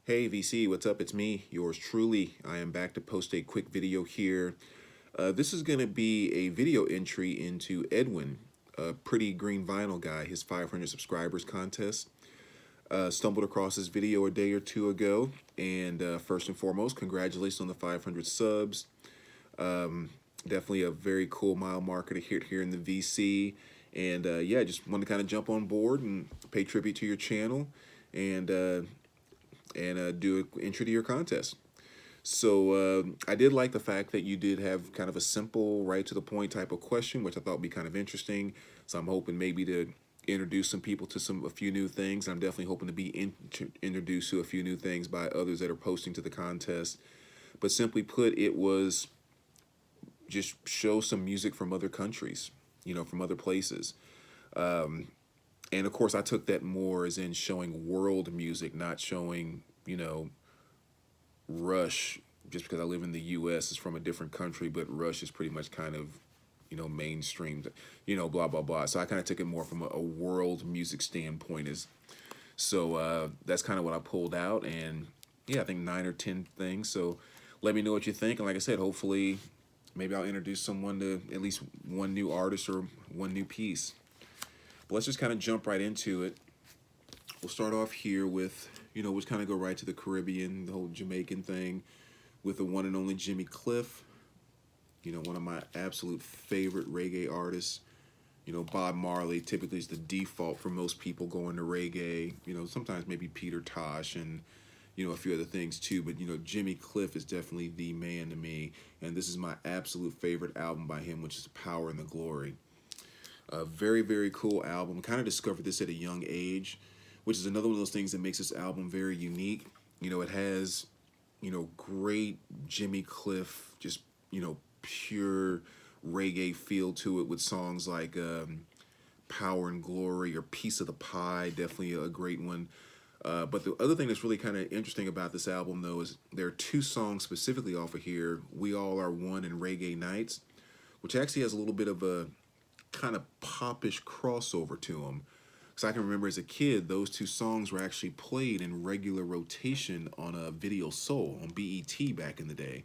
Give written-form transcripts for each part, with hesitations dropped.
Hey VC, what's up? It's me, yours truly. I am back to post a quick video here. This is going to be a video entry into Edwin, a pretty green vinyl guy, his 500 subscribers contest. Stumbled across this video a day or two ago, and first and foremost, congratulations on the 500 subs. Um, Definitely a very cool mile marker to hit here in the VC. And yeah, just wanted to kind of jump on board and pay tribute to your channel and do an entry to your contest. So I did like the fact that you did have kind of a simple, right to the point type of question, which I thought would be kind of interesting. So I'm hoping maybe to introduce some people to a few new things. I'm definitely hoping to be introduced to a few new things by others that are posting to the contest. But simply put, it was just show some music from other countries, from other places. Um, and of course, I took that more as in showing world music, not showing, Rush, just because I live in the U.S., is from a different country, but Rush is pretty much kind of, mainstream, blah, blah, blah. So I kind of took it more from a world music standpoint. That's kind of what I pulled out. And yeah, I think 9 or 10 things. So let me know what you think. And like I said, hopefully maybe I'll introduce someone to at least one new artist or one new piece. But let's just kind of jump right into it. We'll start off here with, we'll just kind of go right to the Caribbean, the whole Jamaican thing, with the one and only Jimmy Cliff, one of my absolute favorite reggae artists. Bob Marley typically is the default for most people going to reggae. Sometimes maybe Peter Tosh and, a few other things too. But, Jimmy Cliff is definitely the man to me. And this is my absolute favorite album by him, which is Power and the Glory. A very, very cool album. Kind of discovered this at a young age, which is another one of those things that makes this album very unique. It has, great Jimmy Cliff, just, pure reggae feel to it with songs like Power and Glory or Piece of the Pie, definitely a great one. But the other thing that's really kind of interesting about this album, though, is there are two songs specifically off of here, We All Are One and Reggae Nights, which actually has a little bit of a kind of popish crossover to them. Because I can remember as a kid, those two songs were actually played in regular rotation on a Video Soul, on BET back in the day.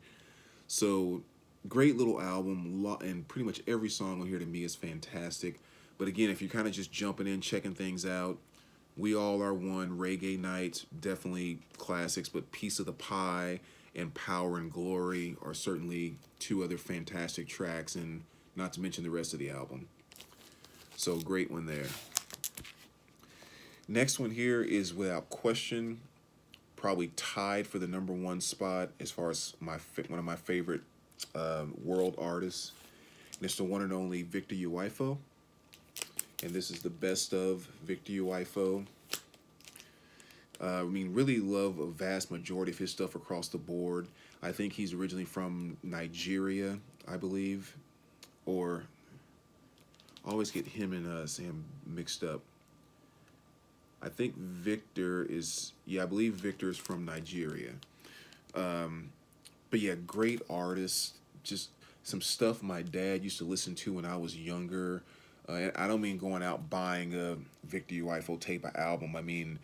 So great little album, and pretty much every song on here to me is fantastic. But again, if you're kind of just jumping in, checking things out, We All Are One, Reggae Nights, definitely classics, but Piece of the Pie and Power and Glory are certainly two other fantastic tracks, and not to mention the rest of the album. So great one there. Next one here is without question probably tied for the number one spot as far as one of my favorite world artists. And it's the one and only Victor Uwaifo. And this is the best of Victor Uwaifo. Really love a vast majority of his stuff across the board. I think he's originally from Nigeria, I believe. Or I always get him and Sam mixed up. I think Victor is, I believe Victor is from Nigeria. But yeah, great artist. Just some stuff my dad used to listen to when I was younger. And I don't mean going out buying a Victor Uwaifo tape or album. I mean,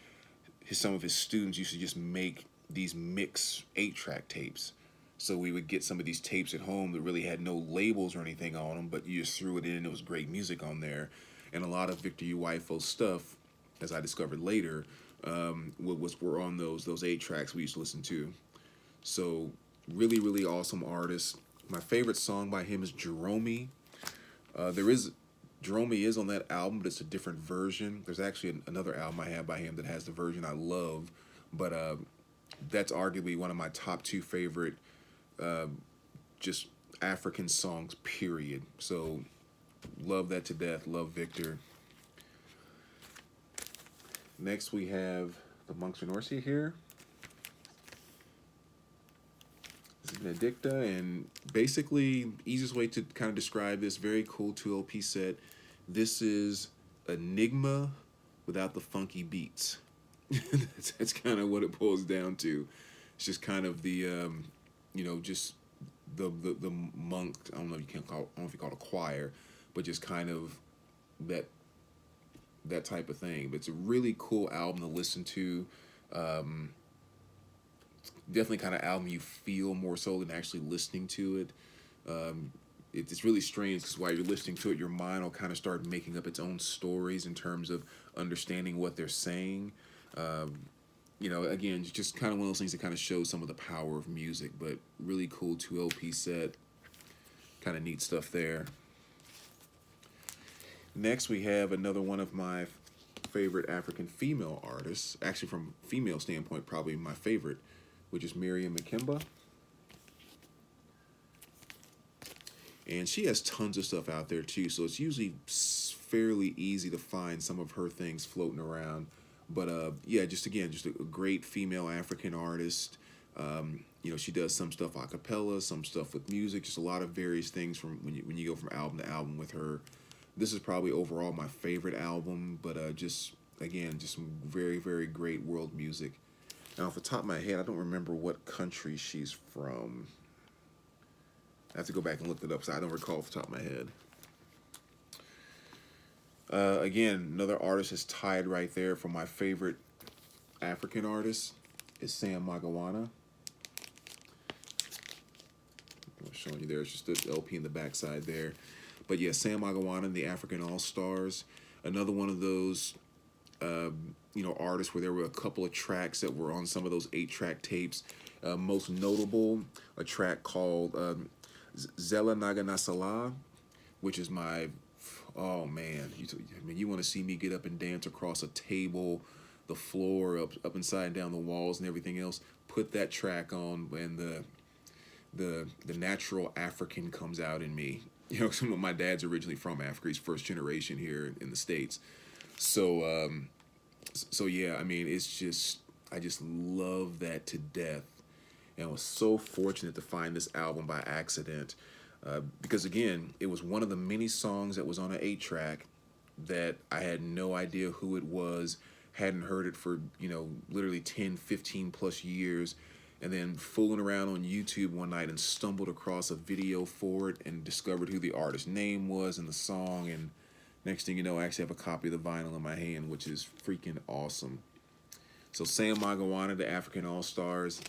some of his students used to just make these mix 8-track tapes. So we would get some of these tapes at home that really had no labels or anything on them, but you just threw it in and it was great music on there. And a lot of Victor Uwaifo stuff, as I discovered later, were on those 8-tracks we used to listen to. So really, really awesome artist. My favorite song by him is Jerome. Jerome is on that album, but it's a different version. There's actually another album I have by him that has the version I love, but that's arguably one of my top two favorite just African songs, period. So love that to death. Love Victor. Next we have the Monks of Norcia here. This is Benedicta, and basically, easiest way to kind of describe this, very cool 2 LP set. This is Enigma without the funky beats. that's kind of what it boils down to. It's just kind of the, just the monk. I don't know if you call it a choir, but just kind of that type of thing. But it's a really cool album to listen to. definitely kind of album you feel more so than actually listening to it. It's really strange because while you're listening to it, your mind will kind of start making up its own stories in terms of understanding what they're saying. Again, just kind of one of those things that kind of shows some of the power of music, but really cool 2 LP set. Kind of neat stuff there. Next, we have another one of my favorite African female artists. Actually, from female standpoint, probably my favorite, which is Marion Makimba. And she has tons of stuff out there too, so it's usually fairly easy to find some of her things floating around. But yeah, just a great female African artist. She does some stuff a cappella, some stuff with music, just a lot of various things from when you go from album to album with her. This is probably overall my favorite album, but just some very, very great world music. And off the top of my head, I don't remember what country she's from. I have to go back and look it up, so I don't recall off the top of my head. Again, another artist is tied right there for my favorite African artist is Sam Magawana. I'm showing you there. It's just the LP in the backside there. But yeah, Sam Magawana and the African All-Stars. Another one of those, artists where there were a couple of tracks that were on some of those 8-track tapes. Most notable, a track called Zela Naganasala, which is my, oh man, you want to see me get up and dance across a table, the floor, up inside and down the walls and everything else. Put that track on, and the natural African comes out in me. My dad's originally from Africa. He's first generation here in the States. So yeah, I mean, I just love that to death. And I was so fortunate to find this album by accident. Because again, it was one of the many songs that was on an 8-track that I had no idea who it was, hadn't heard it for, literally 10, 15 plus years. And then fooling around on YouTube one night and stumbled across a video for it and discovered who the artist's name was and the song. And next thing you know, I actually have a copy of the vinyl in my hand, which is freaking awesome. So Sam Magawana, the African All-Stars.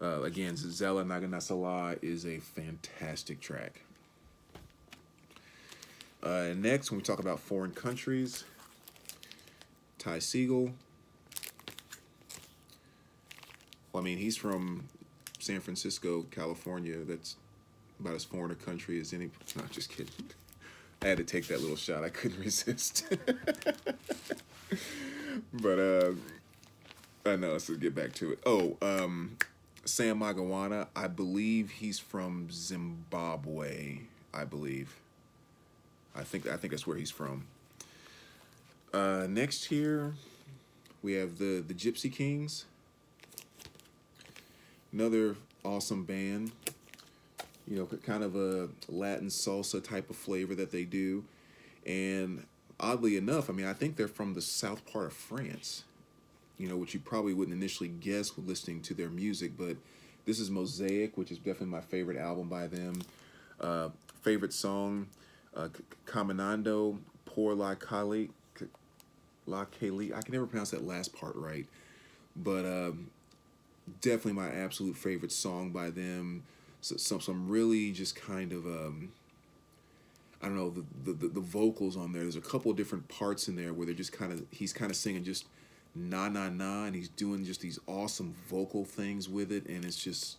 Again, Zela Naganasala is a fantastic track. Next, when we talk about foreign countries, Segall. Well, I mean, he's from San Francisco, California. That's about as foreign a country as any. No, just kidding. I had to take that little shot. I couldn't resist. But I know. Let's get back to it. Sam Magawana. I believe he's from Zimbabwe. I believe. I think that's where he's from. Next here, we have the Gypsy Kings. Another awesome band, kind of a Latin salsa type of flavor that they do. And oddly enough, I mean, I think they're from the south part of France, which you probably wouldn't initially guess with listening to their music. But this is Mosaic, which is definitely my favorite album by them. Favorite song, Caminando por la Calle. I can never pronounce that last part right. But definitely my absolute favorite song by them. So, some really just kind of I don't know, the vocals on there. There's a couple of different parts in there where they're just he's kind of singing just na na na, and he's doing just these awesome vocal things with it, and it's just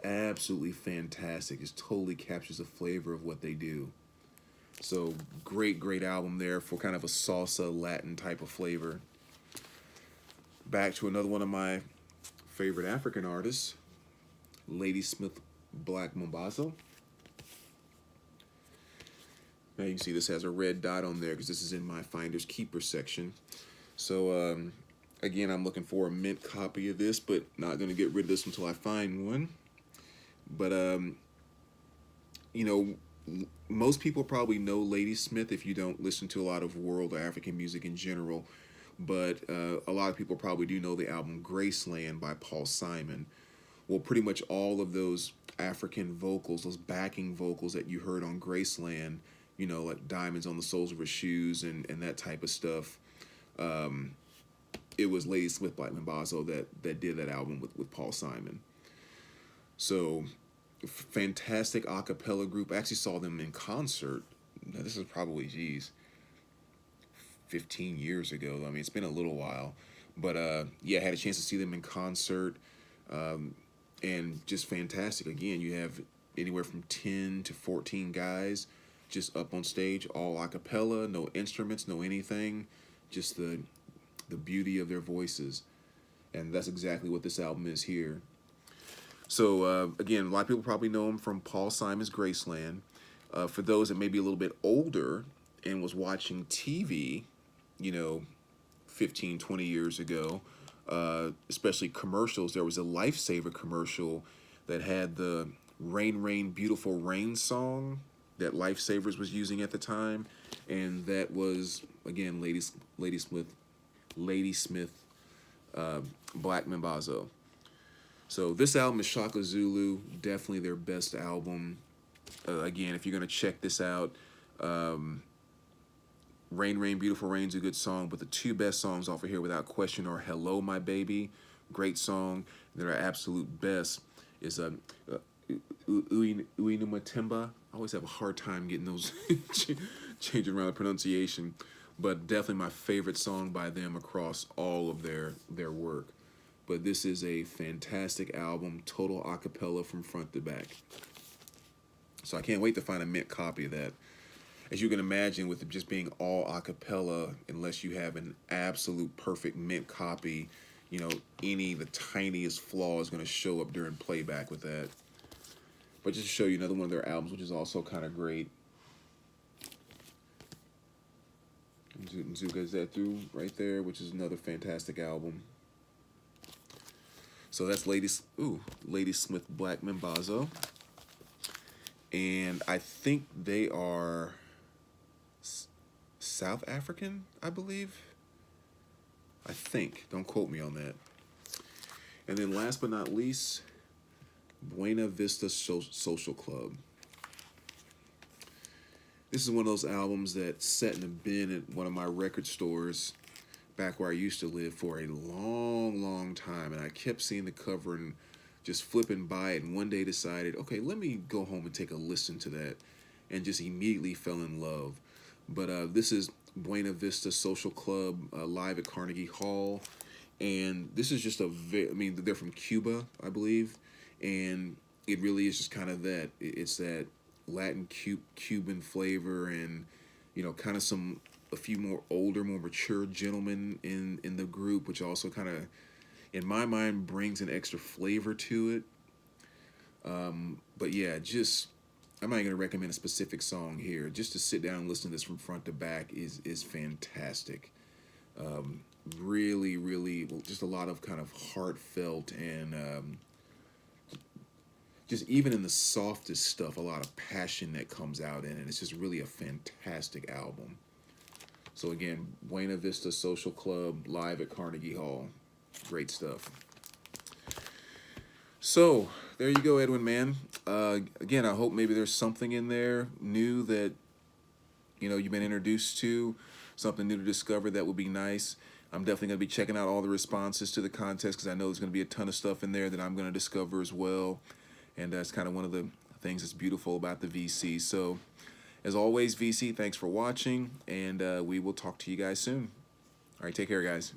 absolutely fantastic. It totally captures the flavor of what they do. So great album there for kind of a salsa Latin type of flavor. Back to another one of my favorite African artists, Ladysmith Black Mambazo. Now you can see this has a red dot on there because this is in my Finders Keeper section. So again, I'm looking for a mint copy of this, but not going to get rid of this until I find one. But most people probably know Ladysmith if you don't listen to a lot of world or African music in general. But a lot of people probably do know the album Graceland by Paul Simon. Well, pretty much all of those African vocals, those backing vocals that you heard on Graceland, like Diamonds on the Soles of Her Shoes and that type of stuff, it was Ladysmith Black Mambazo that did that album with Paul Simon. So fantastic a cappella group. I actually saw them in concert. Now, this is probably, geez, 15 years ago. I mean, it's been a little while. But yeah, I had a chance to see them in concert. And just fantastic. Again, you have anywhere from 10 to 14 guys just up on stage, all a cappella, no instruments, no anything, just the beauty of their voices. And that's exactly what this album is here. So again, a lot of people probably know him from Paul Simon's Graceland. For those that may be a little bit older and was watching TV, you know, 15, 20 years ago, especially commercials, there was a Lifesaver commercial that had the Rain, Rain, Beautiful Rain song that Lifesavers was using at the time. And that was, again, Ladysmith, Black Mambazo. So this album is Shaka Zulu, definitely their best album. Again, if you're going to check this out, Rain, Rain, Beautiful Rain's a good song, but the two best songs off of here without question are Hello, My Baby, great song. And their absolute best is Uinu Matimba. I always have a hard time getting those changing around the pronunciation, but definitely my favorite song by them across all of their work. But this is a fantastic album, total a cappella from front to back. So I can't wait to find a mint copy of that. As you can imagine, with it just being all a cappella, unless you have an absolute perfect mint copy, you know, the tiniest flaw is going to show up during playback with that. But just to show you another one of their albums, which is also kind of great. Zuka Zetu right there, which is another fantastic album. So that's Ladysmith Black Mambazo. And I think they are South African, I believe. I think. Don't quote me on that. And then last but not least, Buena Vista Social Club. This is one of those albums that sat in a bin at one of my record stores back where I used to live for a long, long time. And I kept seeing the cover and just flipping by it. And one day decided, okay, let me go home and take a listen to that. And just immediately fell in love. But this is Buena Vista Social Club live at Carnegie Hall. And this is just they're from Cuba, I believe. And it really is just kind of that. It's that Latin Cuban flavor and, you know, kind of a few more older, more mature gentlemen in the group, which also kind of, in my mind, brings an extra flavor to it. But yeah, I'm not going to recommend a specific song here. Just to sit down and listen to this from front to back is fantastic. Really, really, just a lot of kind of heartfelt and just even in the softest stuff, a lot of passion that comes out in it. It's just really a fantastic album. So again, Buena Vista Social Club live at Carnegie Hall. Great stuff. So there you go, Edwin, man. Again, I hope maybe there's something in there new that, you know, you've been introduced to, something new to discover that would be nice. I'm definitely going to be checking out all the responses to the contest because I know there's going to be a ton of stuff in there that I'm going to discover as well. And that's kind of one of the things that's beautiful about the VC. So as always, VC, thanks for watching, and we will talk to you guys soon. All right, take care, guys.